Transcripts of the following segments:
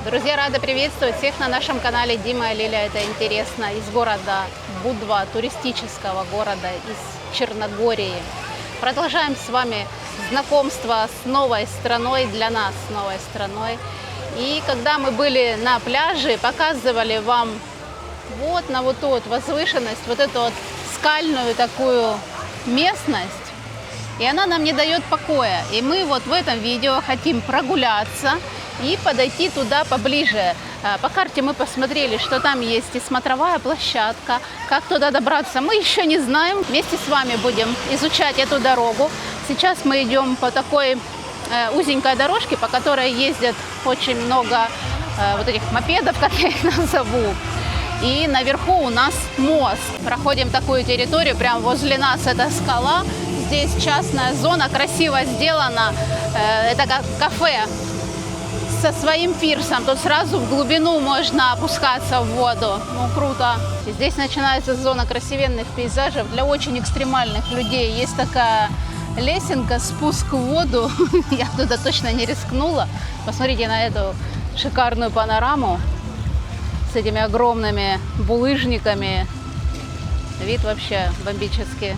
Друзья, рада приветствовать всех на нашем канале Дима и Лиля. Это интересно из города Будва, туристического города из Черногории. Продолжаем с вами знакомство с новой страной, для нас новой страной. И когда мы были на пляже, показывали вам вот на вот ту вот возвышенность, вот эту вот скальную такую местность. И она нам не дает покоя. И мы вот в этом видео хотим прогуляться и подойти туда поближе. По карте мы посмотрели, что там есть и смотровая площадка. Как туда добраться, мы еще не знаем. Вместе с вами будем изучать эту дорогу. Сейчас мы идем по такой узенькой дорожке, по которой ездят очень много вот этих мопедов, как я их назову. И наверху у нас мост. Проходим такую территорию, прямо возле нас это скала. Здесь частная зона, красиво сделана. Это как кафе со своим пирсом. Тут сразу в глубину можно опускаться в воду. Ну, круто. И здесь начинается зона красивенных пейзажей для очень экстремальных людей. Есть такая лесенка, спуск в воду. Я туда точно не рискнула. Посмотрите на эту шикарную панораму с этими огромными булыжниками. Вид вообще бомбический.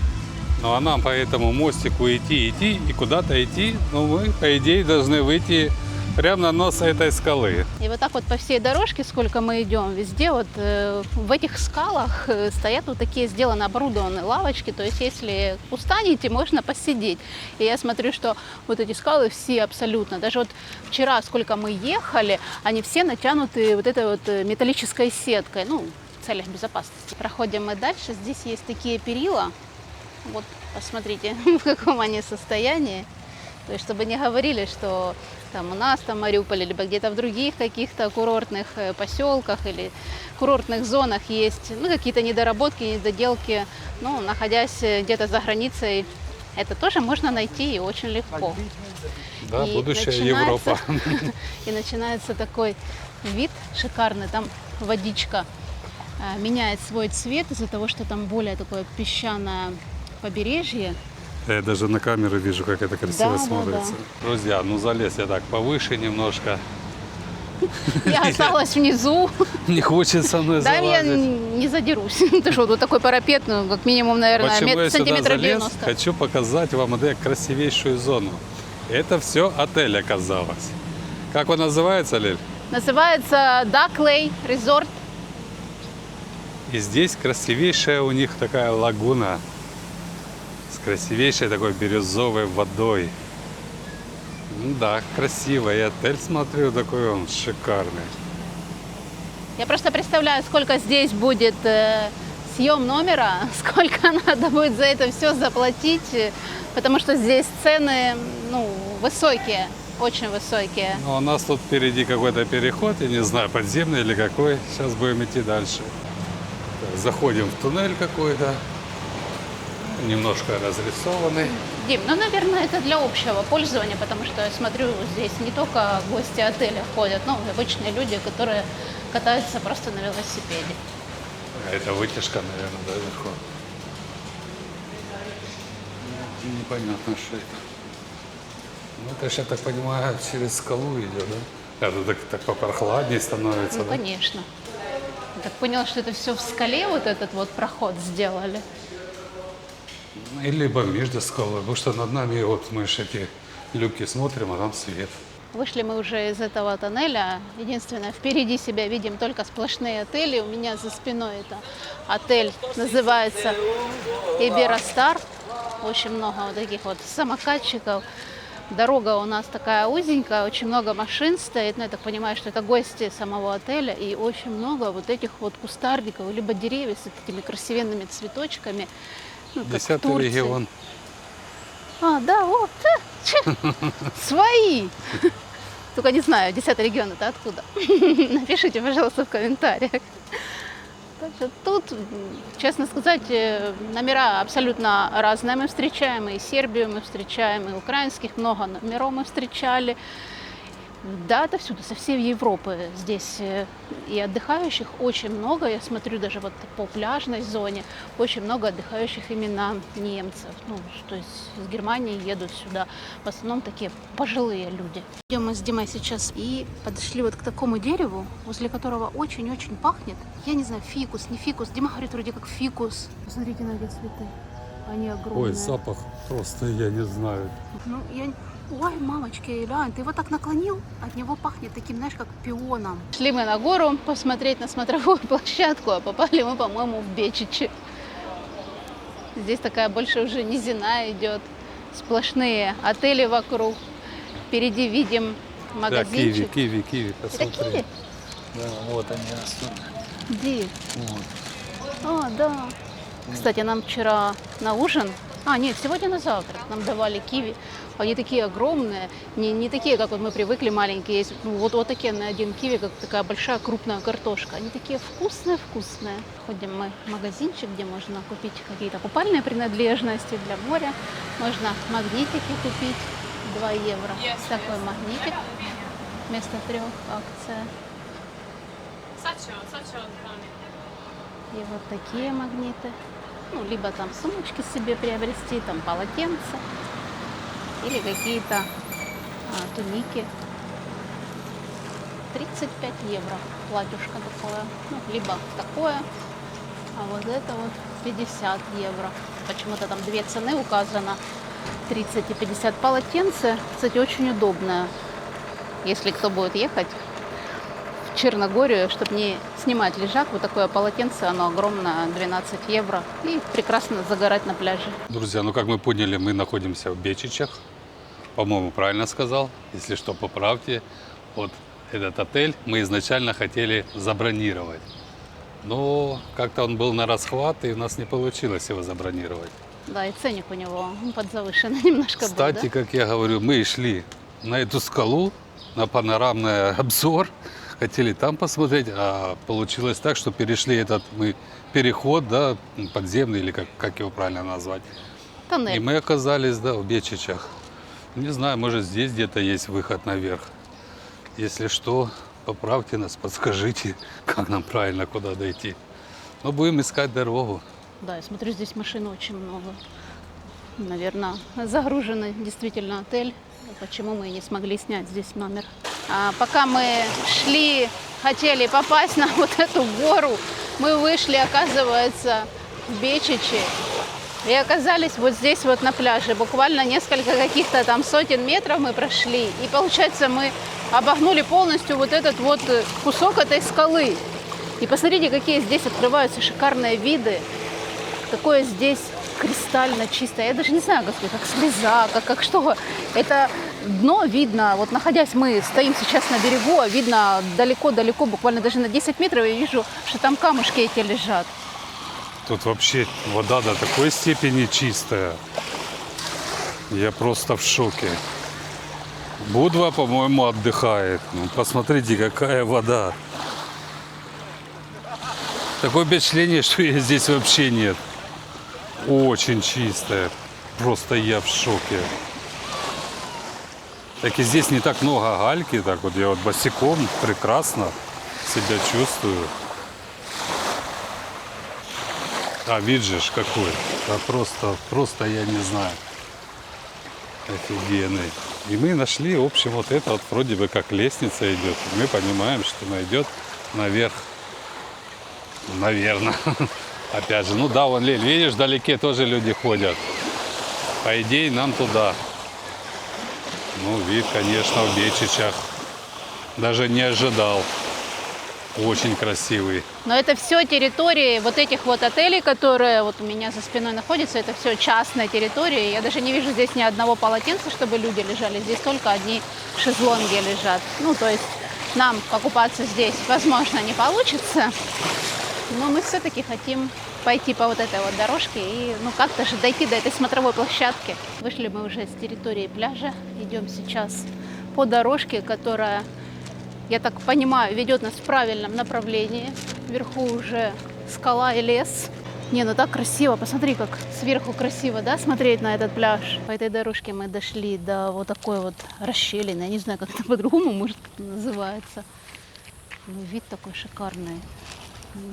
Ну а нам по этому мостику идти и куда-то идти, но мы, по идее, должны выйти прямо на нос этой скалы. И вот так вот по всей дорожке, сколько мы идем, везде вот в этих скалах стоят вот такие сделаны оборудованные лавочки. То есть если устанете, можно посидеть. И я смотрю, что вот эти скалы все абсолютно, даже вот вчера, сколько мы ехали, они все натянуты вот этой вот металлической сеткой, ну, в целях безопасности. Проходим мы дальше, здесь есть такие перила. Вот, посмотрите, в каком они состоянии. То есть, чтобы не говорили, что там у нас там в Мариуполе, либо где-то в других каких-то курортных поселках или курортных зонах есть какие-то недоработки, недоделки. Ну, находясь где-то за границей, это тоже можно найти и очень легко. Да, и будущая Европа. И начинается такой вид шикарный. Там водичка меняет свой цвет из-за того, что там более такое песчаное побережье. Я даже на камеру вижу, как это красиво смотрится. Да. Друзья, ну залез я так повыше немножко. Я осталась внизу. Не хочет со мной Да, я залазить. не задерусь. Ты что, тут такой парапет, ну, как минимум, наверное, Почему я сюда сантиметров залез? 90. Хочу показать вам эту красивейшую зону. Это все отель оказалось. Как он называется, Лиль? Называется Duckley Resort. И здесь красивейшая у них такая лагуна. С красивейшей такой бирюзовой водой. Ну да, красиво. И отель, смотрю, такой он шикарный. Я просто представляю, сколько здесь будет съем номера, сколько надо будет за это все заплатить, потому что здесь цены, высокие, очень высокие. Ну, у нас тут впереди какой-то переход, я не знаю, подземный или какой. Сейчас будем идти дальше. Так, заходим в туннель какой-то. Немножко разрисованный. Дим, наверное, это для общего пользования, потому что я смотрю, здесь не только гости отеля ходят, но и обычные люди, которые катаются просто на велосипеде. Это вытяжка, наверное, да, вверху. Непонятно, что это. Ну, это же, я так понимаю, через скалу идет, да? Это так попрохладнее становится, Ну, да? конечно. Я так поняла, что это все в скале, вот этот вот проход сделали. И либо между скалой, потому что над нами, вот мы же эти люки смотрим, а там свет. Вышли мы уже из этого тоннеля. Единственное, впереди себя видим только сплошные отели. У меня за спиной это отель, называется Iberostar. Очень много вот таких вот самокатчиков. Дорога у нас такая узенькая, очень много машин стоит. Но я так понимаю, что это гости самого отеля. И очень много вот этих вот кустарников, либо деревьев с этими красивенными цветочками. Как в 10-й Турции. регион. А, да, вот, свои. Только не знаю, 10-й регион это откуда. Напишите, пожалуйста, в комментариях. Так что тут, честно сказать, номера абсолютно разные мы встречаем. И Сербию мы встречаем, и украинских много номеров мы встречали. Да, отовсюду, со всей Европы здесь и отдыхающих очень много. Я смотрю даже вот по пляжной зоне, очень много отдыхающих именно немцев. Ну, то есть из Германии едут сюда. В основном такие пожилые люди. Идем мы с Димой сейчас и подошли вот к такому дереву, возле которого очень-очень пахнет. Я не знаю, фикус, не фикус. Дима говорит, вроде как фикус. Посмотрите на эти цветы. Они огромные. Ой, запах просто я не знаю. Ну, Ой, мамочки, глянь, ты его так наклонил, от него пахнет таким, знаешь, как пионом. Шли мы на гору посмотреть на смотровую площадку, а попали мы, по-моему, в Бечичи. Здесь такая больше уже низина идет, сплошные отели вокруг. Впереди видим магазинчик. Да, киви, посмотри. Это киви? Да, вот они растут. Где? Вот. А, да. Кстати, нам вчера на ужин, нет, сегодня на завтрак нам давали киви. Они такие огромные, не такие, как вот мы привыкли, маленькие. Есть вот такие на один киви, как такая большая крупная картошка. Они такие вкусные. Ходим мы в магазинчик, где можно купить какие-то купальные принадлежности для моря. Можно магнитики купить, 2 евро. Такой магнитик вместо 3 акция. И вот такие магниты. Ну, либо там сумочки себе приобрести, там полотенца. Или какие-то туники. 35 евро платьюшко такое. Ну, либо такое, а вот это вот 50 евро. Почему-то там 2 цены указано. 30 и 50 полотенце. Кстати, очень удобное. Если кто будет ехать в Черногорию, чтобы не снимать лежак, вот такое полотенце, оно огромное, 12 евро. И прекрасно загорать на пляже. Друзья, ну как мы поняли, мы находимся в Бечичах. По-моему, правильно сказал. Если что, поправьте. Вот этот отель мы изначально хотели забронировать. Но как-то он был на расхват, и у нас не получилось его забронировать. Да, и ценник у него подзавышенный немножко был, да? Кстати, как я говорю, мы шли на эту скалу, на панорамный обзор. Хотели там посмотреть, а получилось так, что перешли этот переход, да, подземный, или как его правильно назвать. Тоннель. И мы оказались, да, в Бечичах. Не знаю, может, здесь где-то есть выход наверх. Если что, поправьте нас, подскажите, как нам правильно куда дойти. Но будем искать дорогу. Да, я смотрю, здесь машин очень много. Наверное, загруженный действительно отель. Почему мы не смогли снять здесь номер? Пока мы хотели попасть на вот эту гору, мы вышли, оказывается, в Бечичи. И оказались вот здесь вот на пляже. Буквально несколько каких-то там сотен метров мы прошли. И получается, мы обогнули полностью вот этот вот кусок этой скалы. И посмотрите, какие здесь открываются шикарные виды. Какое здесь кристально чистое. Я даже не знаю, как слеза, как что. Это дно видно. Вот находясь, мы стоим сейчас на берегу, а видно далеко-далеко, буквально даже на 10 метров, я вижу, что там камушки эти лежат. Тут вообще вода до такой степени чистая. Я просто в шоке. Будва, по-моему, отдыхает. Ну, посмотрите, какая вода. Такое впечатление, что ее здесь вообще нет. Очень чистая. Просто я в шоке. Так и здесь не так много гальки. Так вот я вот босиком прекрасно себя чувствую. А вид же ж какой. Да просто я не знаю. Офигенный. И мы нашли, в общем, вот это вот вроде бы как лестница идет. И мы понимаем, что она идет наверх. Наверное. Опять же, ну да, вон, Лель, видишь, вдалеке тоже люди ходят. По идее, нам туда. Ну, вид, конечно, в Бечичах. Даже не ожидал. Очень красивый. Но это все территории вот этих вот отелей, которые вот у меня за спиной находятся. Это все частная территория. Я даже не вижу здесь ни одного полотенца, чтобы люди лежали. Здесь только одни шезлонги лежат. Ну, то есть нам покупаться здесь, возможно, не получится. Но мы все-таки хотим пойти по вот этой вот дорожке и как-то же дойти до этой смотровой площадки. Вышли мы уже с территории пляжа. Идем сейчас по дорожке, которая, я так понимаю, ведет нас в правильном направлении. Вверху уже скала и лес. Не, ну так красиво. Посмотри, как сверху красиво, да, смотреть на этот пляж. По этой дорожке мы дошли до вот такой вот расщелины. Я не знаю, как это по-другому, может, называется. Ну, вид такой шикарный.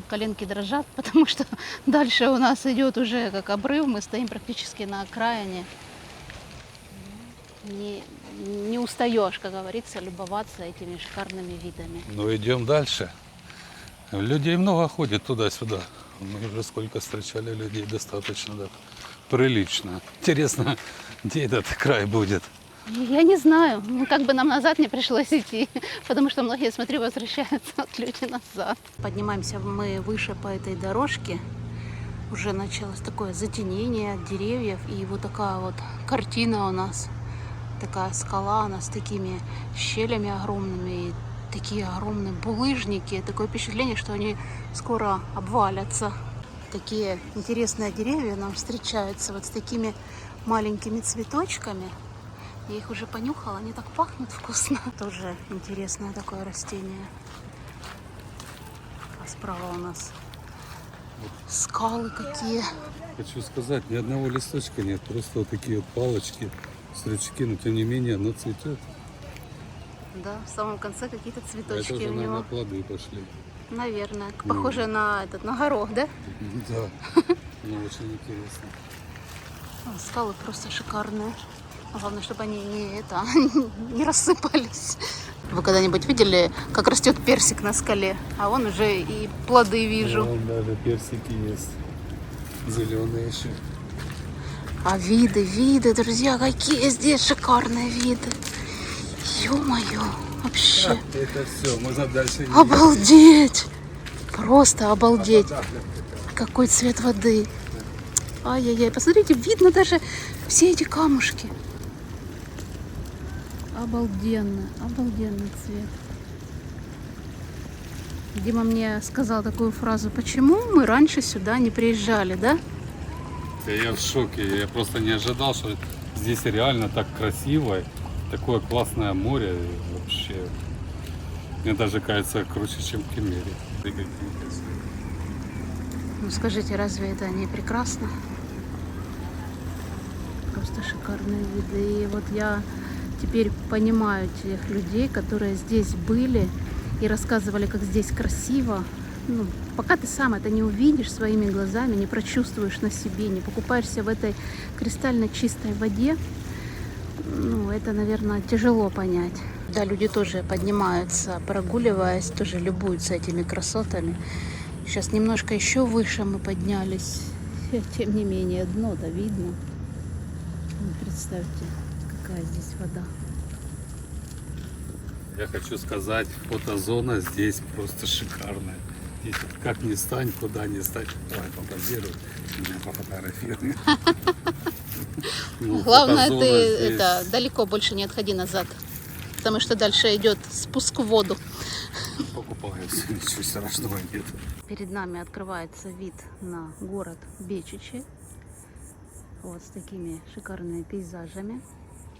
Коленки дрожат, потому что дальше у нас идет уже как обрыв. Мы стоим практически на окраине. Не устаешь, как говорится, любоваться этими шикарными видами. Ну, идем дальше. Людей много ходит туда-сюда. Мы уже сколько встречали людей, достаточно, да, прилично. Интересно, где этот край будет? Я не знаю, ну, как бы нам назад не пришлось идти, потому что многие, смотрю, возвращаются от люди назад. Поднимаемся мы выше по этой дорожке. Уже началось такое затенение от деревьев. И вот такая вот картина у нас. Такая скала, она с такими щелями огромными. И такие огромные булыжники. Такое впечатление, что они скоро обвалятся. Такие интересные деревья нам встречаются вот с такими маленькими цветочками. Я их уже понюхала, они так пахнут вкусно. Тоже интересное такое растение. А справа у нас скалы какие. Хочу сказать, ни одного листочка нет, просто вот такие вот палочки, стручки, но тем не менее оно цветет. Да, в самом конце какие-то А цветочки это уже, у него. наверное, плоды пошли. Наверное. Похоже на горох, да? Да, ну очень интересно. Скалы просто шикарные. Главное, чтобы они не рассыпались. Вы когда-нибудь видели, как растет персик на скале? А вон уже и плоды вижу. Вон даже персики есть. Зеленые еще. А виды, друзья, какие здесь шикарные виды. Ё-моё, вообще. Это все, можно дальше не Обалдеть! Просто обалдеть. Какой цвет воды. Ай-яй-яй, посмотрите, видно даже все эти камушки. Обалденный цвет. Дима мне сказал такую фразу: почему мы раньше сюда не приезжали, да? Я в шоке, я просто не ожидал, что здесь реально так красиво, такое классное море, вообще, мне даже кажется круче, чем в Кемере. Ну скажите, разве это не прекрасно? Просто шикарные виды. И вот я теперь понимаю тех людей, которые здесь были и рассказывали, как здесь красиво. Ну, пока ты сам это не увидишь своими глазами, не прочувствуешь на себе, не покупаешься в этой кристально чистой воде, ну, это, наверное, тяжело понять. Да, люди тоже поднимаются, прогуливаясь, тоже любуются этими красотами. Сейчас немножко еще выше мы поднялись. Тем не менее, дно-то видно. Представьте, какая здесь вода. Я хочу сказать, фотозона здесь просто шикарная. Здесь как ни стань, куда ни стань. Давай попозируй, меня пофотографируй. Главное, ты далеко больше не отходи назад, потому что дальше идет спуск в воду. Покупаюсь, ничего страшного нет. Перед нами открывается вид на город Бечичи. Вот с такими шикарными пейзажами.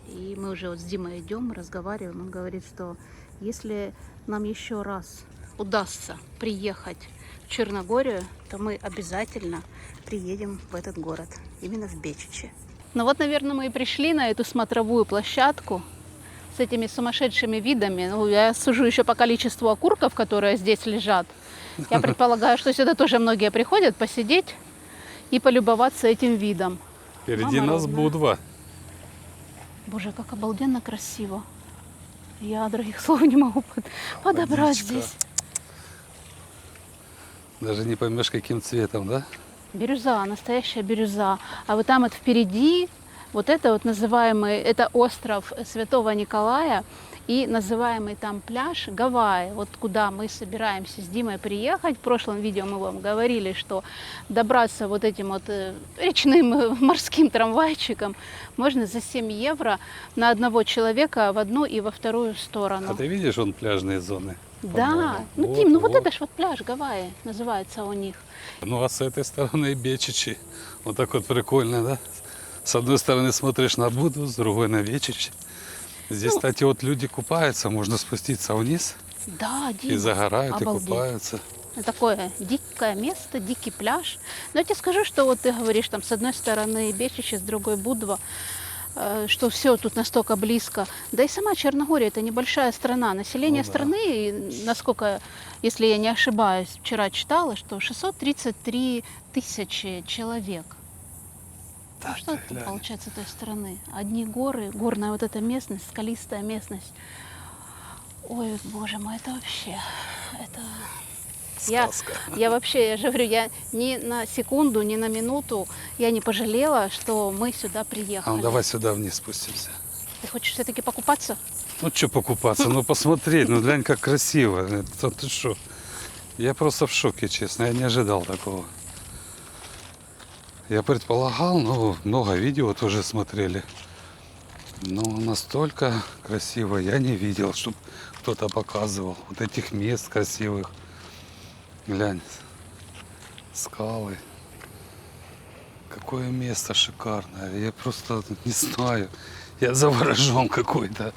И мы уже вот с Димой идем, разговариваем. Он говорит, что если нам еще раз удастся приехать в Черногорию, то мы обязательно приедем в этот город, именно в Бечичи. Ну вот, наверное, мы и пришли на эту смотровую площадку с этими сумасшедшими видами. Ну, я сужу еще по количеству окурков, которые здесь лежат. Я предполагаю, что сюда тоже многие приходят посидеть и полюбоваться этим видом. Впереди нас Будва. Боже, как обалденно красиво. Я других слов не могу подобрать Водичка. здесь. Даже не поймешь, каким цветом, да? Бирюза, настоящая бирюза. А вот там вот впереди, вот это вот называемый, это остров Святого Николая и называемый там пляж Гавайи, вот куда мы собираемся с Димой приехать. В прошлом видео мы вам говорили, что добраться вот этим вот речным морским трамвайчиком можно за 7 евро на одного человека в одну и во вторую сторону. А ты видишь, вон пляжные зоны? Да, ну Вот, Дим, ну вот вот. это ж вот пляж Гавайи называется у них. Ну а с этой стороны Бечичи. Вот так вот прикольно, да? С одной стороны смотришь на Будву, с другой на Бечичи. Здесь, кстати, вот люди купаются, можно спуститься вниз Да, и Дима, загорают, обалдеть. и купаются. Такое дикое место, дикий пляж. Но я тебе скажу, что вот ты говоришь, там с одной стороны Бечичи, с другой Будва, что все тут настолько близко. Да и сама Черногория — это небольшая страна. Население Ну да. страны, насколько, если я не ошибаюсь, вчера читала, что 633 тысячи человек. Да, Что ты это глянь. получается той страны? Одни горы, горная вот эта местность, скалистая местность. Ой, боже мой, это вообще, это... Сказка. Я вообще, я же говорю, я ни на секунду, ни на минуту я не пожалела, что мы сюда А приехали. ну давай сюда вниз спустимся. Ты хочешь все-таки покупаться? Ну что покупаться, ну посмотреть, ну глянь, как красиво. Это ты что? Я просто в шоке, честно, я не ожидал такого. Я предполагал, ну, много видео тоже смотрели. Но настолько красиво я не видел, чтобы кто-то показывал. Вот этих мест красивых. Глянь, скалы. Какое место шикарное. Я просто не знаю. Я заворожен какой-то.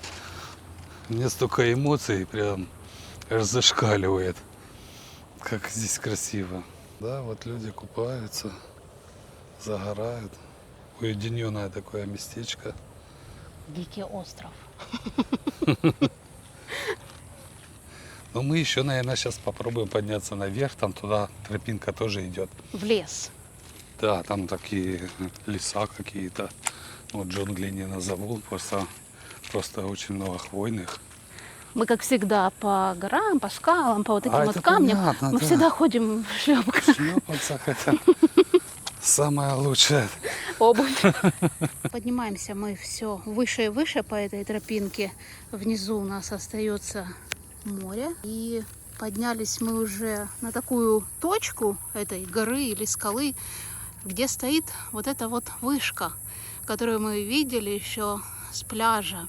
Мне столько эмоций прям аж зашкаливает. Как здесь красиво. Да, вот люди купаются, загорают. Уединенное такое местечко. Дикий остров. Но мы еще, наверное, сейчас попробуем подняться наверх. Там туда тропинка тоже идет. В лес. Да, там такие леса какие-то. Вот джунгли не назову. Просто очень много хвойных. Мы, как всегда, по горам, по скалам, по вот таким А, вот это камням. понятно, Мы да. всегда ходим в шлепках. В шлепанцах это самое лучшее. Обувь. Поднимаемся мы все выше и выше по этой тропинке. Внизу у нас остается море. И поднялись мы уже на такую точку этой горы или скалы, где стоит вот эта вот вышка, которую мы видели еще с пляжа.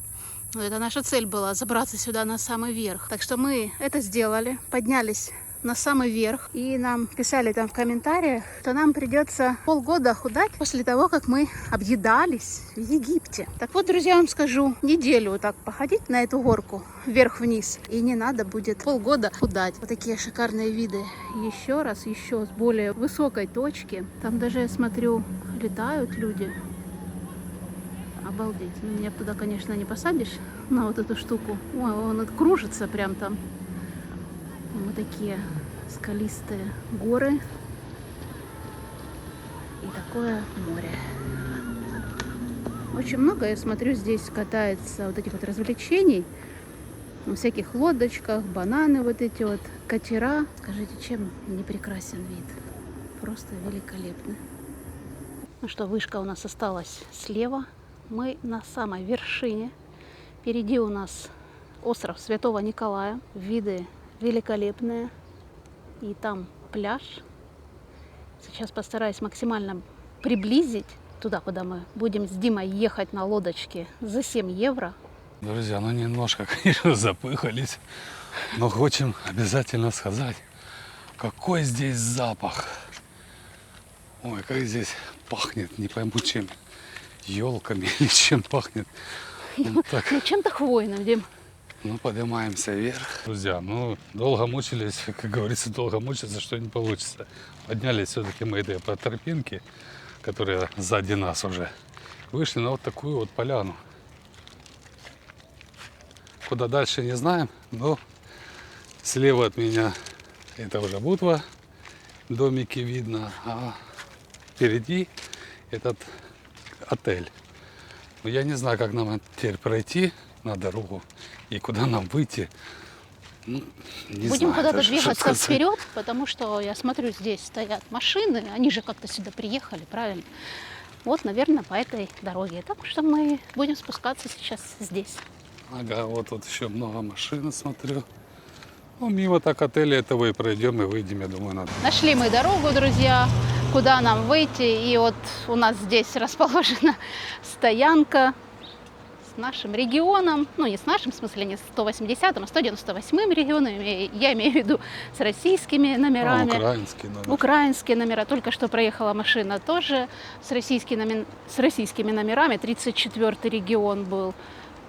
Это наша цель была — забраться сюда на самый верх. Так что мы это сделали, поднялись на самый верх. И нам писали там в комментариях, что нам придется полгода худать после того, как мы объедались в Египте. Так вот, друзья, я вам скажу, неделю вот так походить на эту горку вверх-вниз, и не надо будет полгода худать. Вот такие шикарные виды. Еще раз, еще с более высокой точки. Там даже, я смотрю, летают люди. Обалдеть. Ну, меня туда, конечно, не посадишь, на вот эту штуку. Ой, он кружится прям там. Вот такие скалистые горы и такое море. Очень много, я смотрю, здесь катается вот этих вот развлечений. На всяких лодочках, бананы вот эти вот, катера. Скажите, чем не прекрасен вид? Просто великолепный. Ну что, вышка у нас осталась слева. Мы на самой вершине. Впереди у нас остров Святого Николая. Виды великолепные. И там пляж. Сейчас постараюсь максимально приблизить туда, куда мы будем с Димой ехать на лодочке за 7 евро. Друзья, ну немножко, конечно, запыхались. Но хотим обязательно сказать, какой здесь запах. Ой, как здесь пахнет, не пойму чем. Елками или чем пахнет. Вот так. Ну, чем-то хвойным, Дим. Ну, поднимаемся вверх. Друзья, ну, долго мучились, как говорится, долго мучиться, что не получится. Поднялись все-таки мы по тропинке, которая сзади нас уже. Вышли на вот такую вот поляну. Куда дальше не знаем, но слева от меня это уже Будва, домики видно, а впереди этот отель. Но я не знаю, как нам теперь пройти на дорогу и куда нам выйти. Ну, не Будем знаю куда-то даже, что двигаться сказать. вперед, потому что я смотрю, здесь стоят машины, они же как-то сюда приехали, правильно? Вот, наверное, по этой дороге. Так что мы будем спускаться сейчас здесь. Ага, вот тут еще много машин, смотрю. Ну, мимо так отеля этого и пройдем, и выйдем, я думаю, надо. Нашли мы дорогу, друзья, куда нам выйти. И вот у нас здесь расположена стоянка с нашим регионом. Ну, не с нашим, в смысле, не с 180-м, а 198-м регионом. Я имею в виду с российскими номерами. Украинский номер. Украинские номера. Только что проехала машина тоже с российскими номерами. 34-й регион был.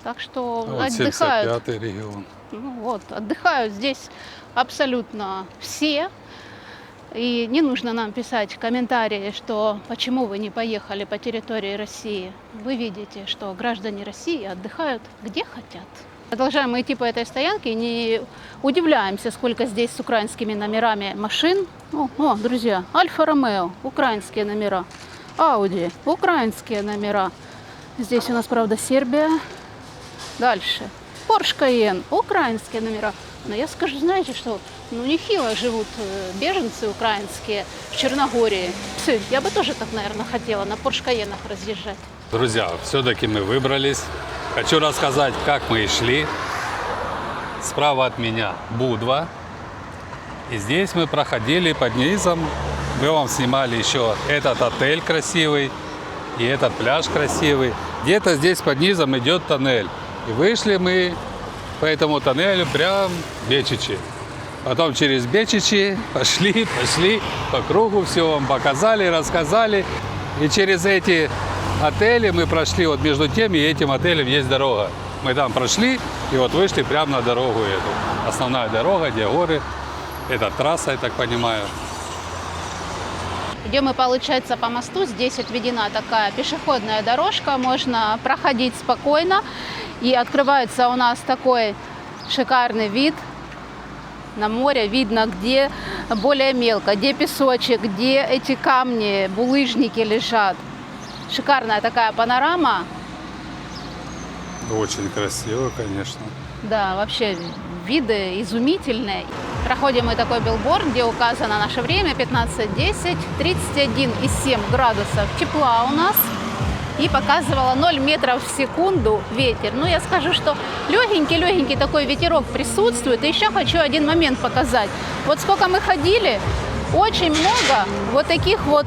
Так что А вот отдыхают. 75-й регион. Ну вот, отдыхают здесь абсолютно все. И не нужно нам писать комментарии, что почему вы не поехали по территории России. Вы видите, что граждане России отдыхают где хотят. Продолжаем идти по этой стоянке и не удивляемся, сколько здесь с украинскими номерами машин. О, друзья, Альфа-Ромео, украинские номера. Ауди, украинские номера. Здесь у нас, правда, Сербия. Дальше. Порш Кайен, украинские номера. Но я скажу, знаете, что нехило живут беженцы украинские в Черногории. Я бы тоже так, наверное, хотела на Порш Кайенах разъезжать. Друзья, все-таки мы выбрались. Хочу рассказать, как мы и шли. Справа от меня Будва. И здесь мы проходили под низом. Мы вам снимали еще этот отель красивый и этот пляж красивый. Где-то здесь под низом идет тоннель. И вышли мы по этому тоннелю прям в Бечичи. Потом через Бечичи пошли по кругу, все вам показали, рассказали. И через эти отели мы прошли, вот между тем и этим отелем есть дорога. Мы там прошли и вот вышли прямо на дорогу эту. Основная дорога, где горы. Это трасса, я так понимаю. Идем мы, получается, по мосту. Здесь отведена такая пешеходная дорожка. Можно проходить спокойно. И открывается у нас такой шикарный вид на море. Видно, где более мелко, где песочек, где эти камни, булыжники лежат. Шикарная такая панорама. Очень красиво, конечно. Да, вообще виды изумительные. Проходим мы такой билборд, где указано наше время 15:10, 31,7 градусов тепла у нас. И показывала 0 метров в секунду ветер. Ну, я скажу, что легенький такой ветерок присутствует. И еще хочу один момент показать. Вот сколько мы ходили, очень много вот таких вот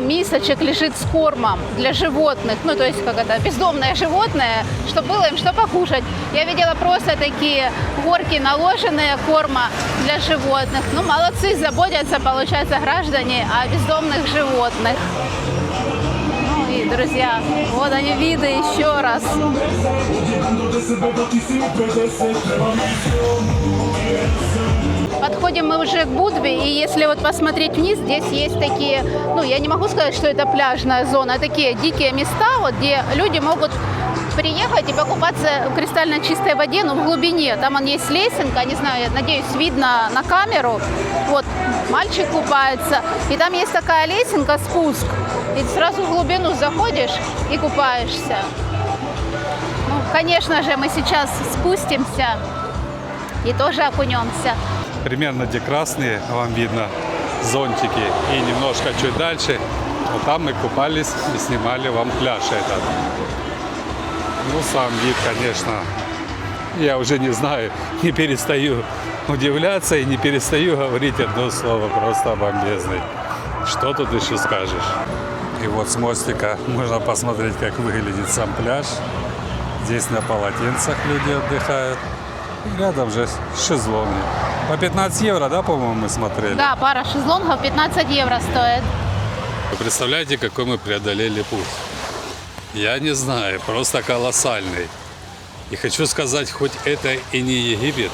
мисочек лежит с кормом для животных. Ну, то есть, как это, бездомное животное, чтобы было им что покушать. Я видела просто такие горки наложенные корма для животных. Ну, молодцы, заботятся, получается, граждане о бездомных животных. И, друзья, вот они виды еще раз. Подходим мы уже к Будве, и если вот посмотреть вниз, здесь есть такие, я не могу сказать, что это пляжная зона, такие дикие места, вот, где люди могут приехать и покупаться в кристально чистой воде, но в глубине. Там есть лесенка, не знаю, я надеюсь, видно на камеру. Вот, мальчик купается, и там есть такая лесенка, спуск, и сразу в глубину заходишь и купаешься. Ну, конечно же, мы сейчас спустимся и тоже окунемся. Примерно где красные, вам видно, зонтики. И немножко чуть дальше, вот там мы купались и снимали вам пляж этот. Ну, сам вид, конечно, я уже не знаю, не перестаю удивляться и не перестаю говорить одно слово, просто бомбезный. Что тут еще скажешь? И вот с мостика можно посмотреть, как выглядит сам пляж. Здесь на полотенцах люди отдыхают. И рядом же шезлонги. По 15 евро, да, по-моему, мы смотрели? Да, пара шезлонгов 15 евро стоит. Вы представляете, какой мы преодолели путь? Я не знаю, просто колоссальный. И хочу сказать, хоть это и не Египет,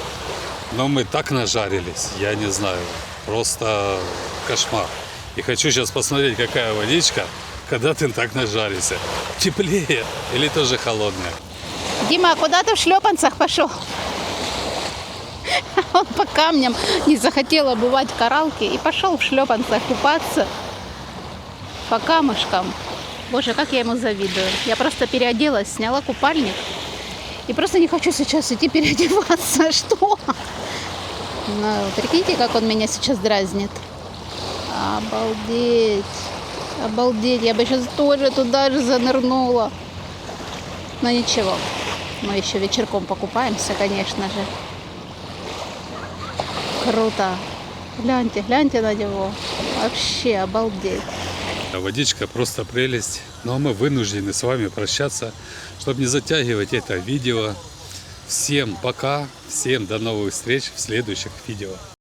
но мы так нажарились, я не знаю, просто кошмар. И хочу сейчас посмотреть, какая водичка, когда ты так нажаришься. Теплее или тоже холодная? Дима, а куда ты в шлепанцах пошел? Он по камням не захотел обувать кораллки и пошел в шлепанцах купаться по камушкам. Боже, как я ему завидую. Я просто переоделась, сняла купальник и просто не хочу сейчас идти переодеваться. Что? Ну, прикиньте, как он меня сейчас дразнит. Обалдеть. Обалдеть. Я бы сейчас тоже туда же занырнула. Но ничего. Мы еще вечерком покупаемся, конечно же. Круто. Гляньте, гляньте на него. Вообще обалдеть. Водичка просто прелесть. Но мы вынуждены с вами прощаться, чтобы не затягивать это видео. Всем пока, всем до новых встреч в следующих видео.